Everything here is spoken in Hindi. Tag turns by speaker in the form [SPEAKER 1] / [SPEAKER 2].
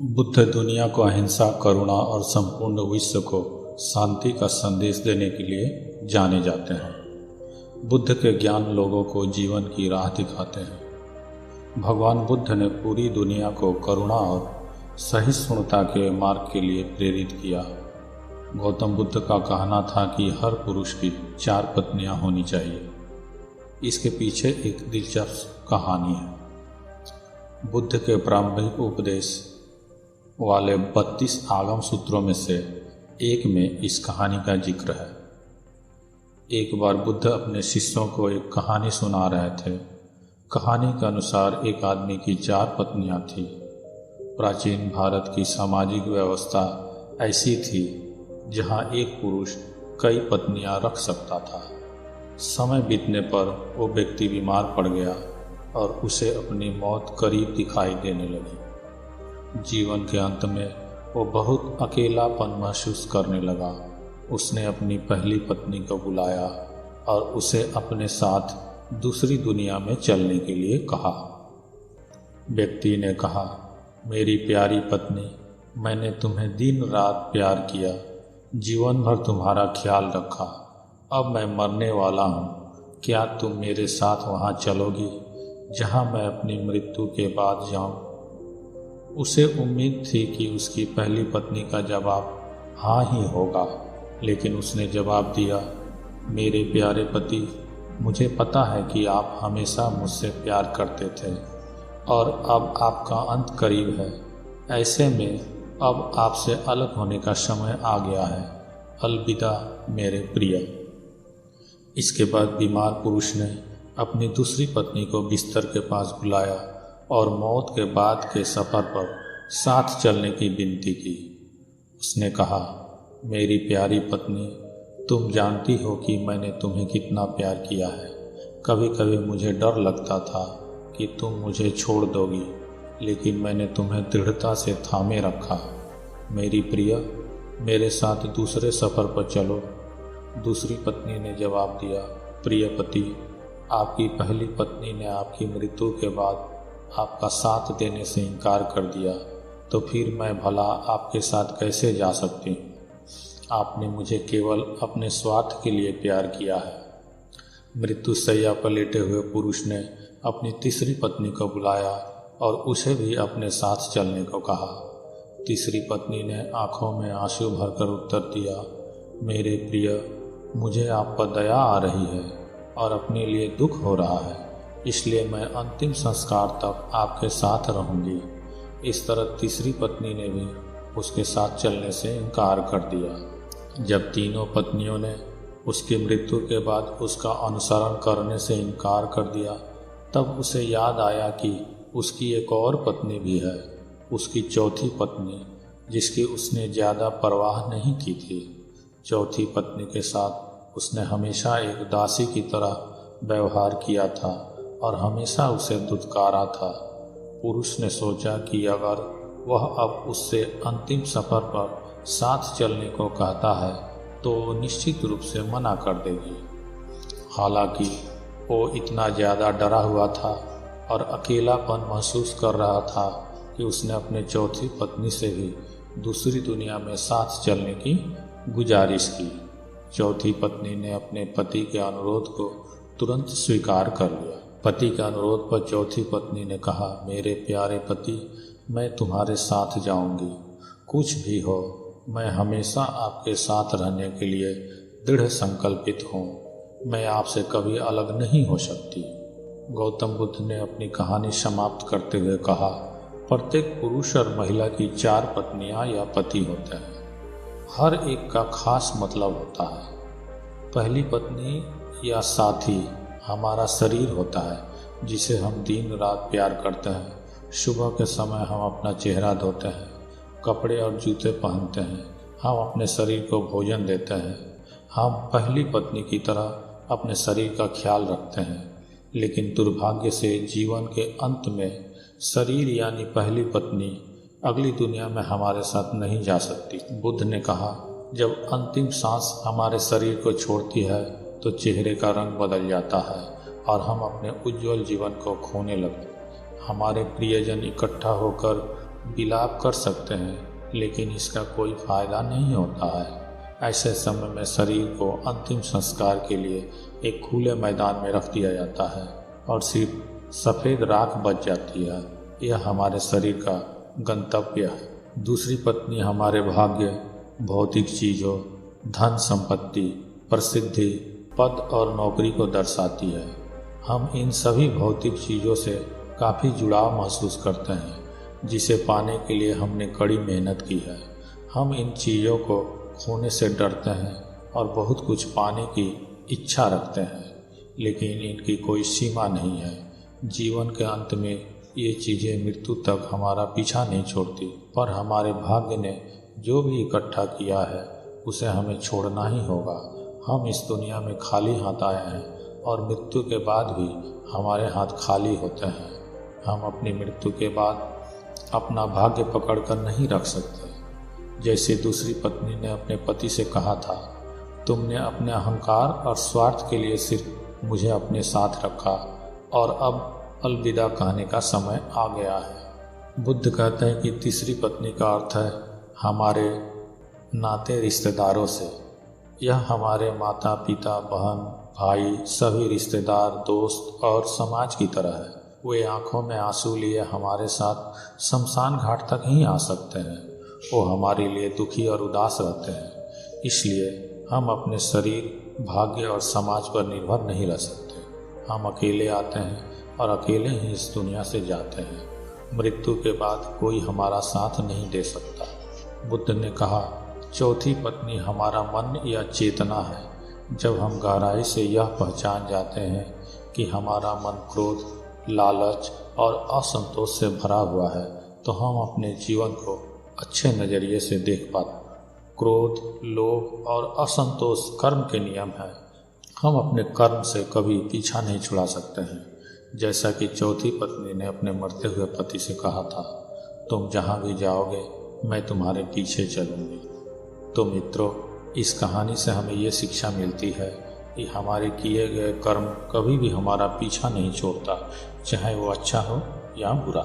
[SPEAKER 1] बुद्ध दुनिया को अहिंसा, करुणा और संपूर्ण विश्व को शांति का संदेश देने के लिए जाने जाते हैं। बुद्ध के ज्ञान लोगों को जीवन की राह दिखाते हैं। भगवान बुद्ध ने पूरी दुनिया को करुणा और सहिष्णुता के मार्ग के लिए प्रेरित किया। गौतम बुद्ध का कहना था कि हर पुरुष की 4 पत्नियां होनी चाहिए। इसके पीछे एक दिलचस्प कहानी है। बुद्ध के प्रारंभिक उपदेश वाले 32 आगम सूत्रों में से एक में इस कहानी का जिक्र है। एक बार बुद्ध अपने शिष्यों को एक कहानी सुना रहे थे। कहानी के अनुसार एक आदमी की 4 पत्नियां थीं। प्राचीन भारत की सामाजिक व्यवस्था ऐसी थी जहां एक पुरुष कई पत्नियां रख सकता था। समय बीतने पर वो व्यक्ति बीमार पड़ गया और उसे अपनी मौत करीब दिखाई देने लगी। जीवन के अंत में वो बहुत अकेलापन महसूस करने लगा। उसने अपनी पहली पत्नी को बुलाया और उसे अपने साथ दूसरी दुनिया में चलने के लिए कहा। व्यक्ति ने कहा, मेरी प्यारी पत्नी, मैंने तुम्हें दिन रात प्यार किया, जीवन भर तुम्हारा ख्याल रखा। अब मैं मरने वाला हूँ। क्या तुम मेरे साथ वहाँ चलोगी जहाँ मैं अपनी मृत्यु के बाद जाऊँ? उसे उम्मीद थी कि उसकी पहली पत्नी का जवाब हाँ ही होगा, लेकिन उसने जवाब दिया, मेरे प्यारे पति, मुझे पता है कि आप हमेशा मुझसे प्यार करते थे और अब आपका अंत करीब है। ऐसे में अब आपसे अलग होने का समय आ गया है। अलविदा मेरे प्रिय। इसके बाद बीमार पुरुष ने अपनी दूसरी पत्नी को बिस्तर के पास बुलाया और मौत के बाद के सफ़र पर साथ चलने की विनती की। उसने कहा, मेरी प्यारी पत्नी, तुम जानती हो कि मैंने तुम्हें कितना प्यार किया है। कभी कभी मुझे डर लगता था कि तुम मुझे छोड़ दोगी, लेकिन मैंने तुम्हें दृढ़ता से थामे रखा। मेरी प्रिय, मेरे साथ दूसरे सफ़र पर चलो। दूसरी पत्नी ने जवाब दिया, प्रिय पति, आपकी पहली पत्नी ने आपकी मृत्यु के बाद आपका साथ देने से इनकार कर दिया, तो फिर मैं भला आपके साथ कैसे जा सकती हूँ? आपने मुझे केवल अपने स्वार्थ के लिए प्यार किया है। मृत्यु शैया पर लेटे हुए पुरुष ने अपनी तीसरी पत्नी को बुलाया और उसे भी अपने साथ चलने को कहा। तीसरी पत्नी ने आंखों में आंसू भरकर उत्तर दिया, मेरे प्रिय, मुझे आप पर दया आ रही है और अपने लिए दुख हो रहा है, इसलिए मैं अंतिम संस्कार तक आपके साथ रहूंगी। इस तरह तीसरी पत्नी ने भी उसके साथ चलने से इनकार कर दिया। जब तीनों पत्नियों ने उसकी मृत्यु के बाद उसका अनुसरण करने से इनकार कर दिया, तब उसे याद आया कि उसकी एक और पत्नी भी है, उसकी चौथी पत्नी, जिसकी उसने ज़्यादा परवाह नहीं की थी। चौथी पत्नी के साथ उसने हमेशा एक दासी की तरह व्यवहार किया था और हमेशा उसे दुत्कारा था। पुरुष ने सोचा कि अगर वह अब उससे अंतिम सफ़र पर साथ चलने को कहता है तो वो निश्चित रूप से मना कर देगी। हालांकि वो इतना ज़्यादा डरा हुआ था और अकेलापन महसूस कर रहा था कि उसने अपने चौथी पत्नी से भी दूसरी दुनिया में साथ चलने की गुजारिश की। चौथी पत्नी ने अपने पति के अनुरोध को तुरंत स्वीकार कर लिया। पति के अनुरोध पर चौथी पत्नी ने कहा, मेरे प्यारे पति, मैं तुम्हारे साथ जाऊंगी। कुछ भी हो, मैं हमेशा आपके साथ रहने के लिए दृढ़ संकल्पित हूँ। मैं आपसे कभी अलग नहीं हो सकती। गौतम बुद्ध ने अपनी कहानी समाप्त करते हुए कहा, प्रत्येक पुरुष और महिला की 4 पत्नियां या पति होते हैं। हर एक का खास मतलब होता है। पहली पत्नी या साथी हमारा शरीर होता है, जिसे हम दिन रात प्यार करते हैं। सुबह के समय हम अपना चेहरा धोते हैं, कपड़े और जूते पहनते हैं, हम अपने शरीर को भोजन देते हैं। हम पहली पत्नी की तरह अपने शरीर का ख्याल रखते हैं, लेकिन दुर्भाग्य से जीवन के अंत में शरीर यानी पहली पत्नी अगली दुनिया में हमारे साथ नहीं जा सकती। बुद्ध ने कहा, जब अंतिम सांस हमारे शरीर को छोड़ती है तो चेहरे का रंग बदल जाता है और हम अपने उज्जवल जीवन को खोने लगते हैं। हमारे प्रियजन इकट्ठा होकर विलाप कर सकते हैं, लेकिन इसका कोई फायदा नहीं होता है। ऐसे समय में शरीर को अंतिम संस्कार के लिए एक खुले मैदान में रख दिया जाता है और सिर्फ सफ़ेद राख बच जाती है। यह हमारे शरीर का गंतव्य है। दूसरी पत्नी हमारे भाग्य, भौतिक चीज़ों, धन संपत्ति, प्रसिद्धि, पद और नौकरी को दर्शाती है। हम इन सभी भौतिक चीज़ों से काफ़ी जुड़ाव महसूस करते हैं, जिसे पाने के लिए हमने कड़ी मेहनत की है। हम इन चीज़ों को खोने से डरते हैं और बहुत कुछ पाने की इच्छा रखते हैं, लेकिन इनकी कोई सीमा नहीं है। जीवन के अंत में ये चीज़ें मृत्यु तक हमारा पीछा नहीं छोड़ती, पर हमारे भाग्य ने जो भी इकट्ठा किया है उसे हमें छोड़ना ही होगा। हम इस दुनिया में खाली हाथ आए हैं और मृत्यु के बाद भी हमारे हाथ खाली होते हैं। हम अपनी मृत्यु के बाद अपना भाग्य पकड़कर नहीं रख सकते। जैसे दूसरी पत्नी ने अपने पति से कहा था, तुमने अपने अहंकार और स्वार्थ के लिए सिर्फ मुझे अपने साथ रखा और अब अलविदा कहने का समय आ गया है। बुद्ध कहते हैं कि तीसरी पत्नी का अर्थ है हमारे नाते रिश्तेदारों से। यह हमारे माता पिता, बहन, भाई, सभी रिश्तेदार, दोस्त और समाज की तरह है। वे आंखों में आंसू लिए हमारे साथ शमशान घाट तक ही आ सकते हैं। वो हमारे लिए दुखी और उदास रहते हैं। इसलिए हम अपने शरीर, भाग्य और समाज पर निर्भर नहीं रह सकते। हम अकेले आते हैं और अकेले ही इस दुनिया से जाते हैं। मृत्यु के बाद कोई हमारा साथ नहीं दे सकता। बुद्ध ने कहा, चौथी पत्नी हमारा मन या चेतना है। जब हम गहराई से यह पहचान जाते हैं कि हमारा मन क्रोध, लालच और असंतोष से भरा हुआ है, तो हम अपने जीवन को अच्छे नज़रिए से देख पाते। क्रोध, लोभ और असंतोष कर्म के नियम है। हम अपने कर्म से कभी पीछा नहीं छुड़ा सकते हैं। जैसा कि चौथी पत्नी ने अपने मरते हुए पति से कहा था, तुम जहाँ भी जाओगे मैं तुम्हारे पीछे चलूँगी। तो मित्रों, इस कहानी से हमें ये शिक्षा मिलती है कि हमारे किए गए कर्म कभी भी हमारा पीछा नहीं छोड़ता, चाहे वो अच्छा हो या बुरा।